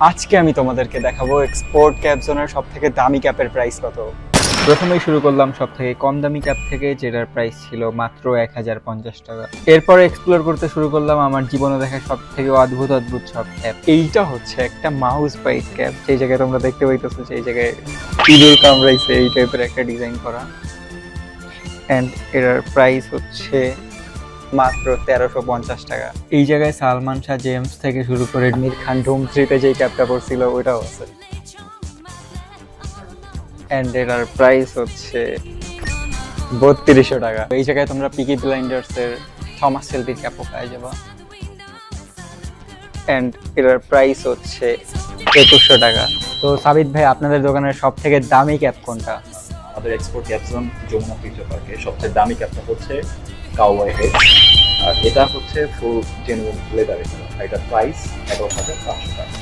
আজকে আমি তোমাদেরকে দেখাবো এক্সপোর্ট ক্যাপ জোনের সব থেকে দামি ক্যাপের প্রাইস কত। প্রথমেই শুরু করলাম সব থেকে কম দামি ক্যাপ থেকে, যেটার প্রাইস ছিল মাত্র 1050 টাকা। এরপর এক্সপ্লোর করতে শুরু করলাম আমার জীবনে দেখা সব থেকে অদ্ভুত অদ্ভুত সব ক্যাপ। এইটা হচ্ছে একটা মাউস বাইট ক্যাপ, সেই জায়গায় তোমরা দেখতে পাইতেছো সেই জায়গায় ইঁদুর কামড়াইছে এই টাইপের একটা ডিজাইন করা। অ্যান্ড এটার প্রাইস হচ্ছে মাত্র 1350 টাকা। এই জায়গায় সালমান শাহ জেমস থেকে শুরু করে মির খান ধুম 3-তে যেই ক্যাপটা পড়ছিল ওইটাও আছে। অ্যান্ড এটার প্রাইস হচ্ছে 3200 টাকা। এই জায়গায় তোমরা পিকি ব্লাইন্ডার্সের থমাস শেলবির ক্যাপও পাওয়া যাবে। অ্যান্ড এটার প্রাইস হচ্ছে 2100 টাকা। তো সাবিত ভাই, আপনাদের দোকানের সব থেকে দামি ক্যাপ কোনটা? আমাদের export cap zone Jamuna future পার্কে সবচেয়ে দামি ক্যাপটা হচ্ছে কাউবয় হেড। আর এটা হচ্ছে ফুল জেনুইন লেদার। এটার প্রাইস 11,500 টাকা।